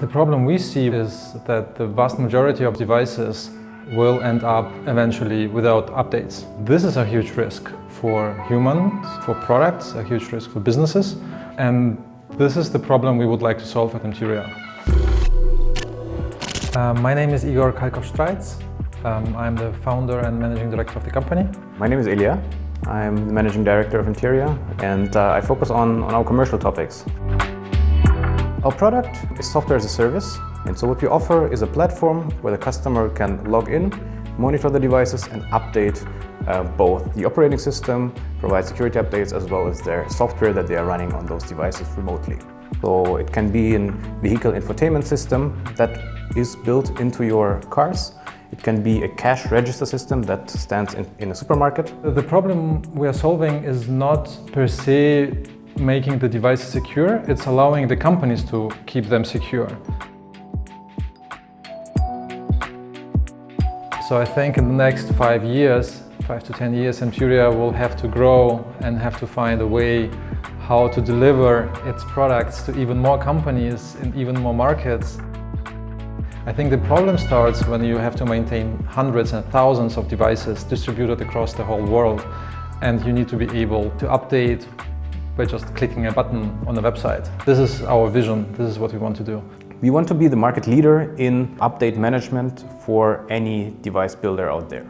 The problem we see is that the vast majority of devices will end up eventually without updates. This is a huge risk for humans, for products, a huge risk for businesses, and this is the problem we would like to solve at Emteria. My name is Igor Kalkov-Streitz. I'm the founder and managing director of the company. My name is Ilya. I'm the managing director of Emteria, and I focus on our commercial topics. Our product is software as a service, and so what we offer is a platform where the customer can log in, monitor the devices and update both the operating system, provide security updates, as well as their software that they are running on those devices remotely. So it can be a vehicle infotainment system that is built into your cars. It can be a cash register system that stands in a supermarket. The problem we are solving is not per se making the devices secure, it's allowing the companies to keep them secure. So I think in the next 5 to 10 years, Emteria will have to grow and have to find a way how to deliver its products to even more companies in even more markets. I think the problem starts when you have to maintain hundreds and thousands of devices distributed across the whole world, and you need to be able to update by just clicking a button on the website. This is our vision, this is what we want to do. We want to be the market leader in update management for any device builder out there.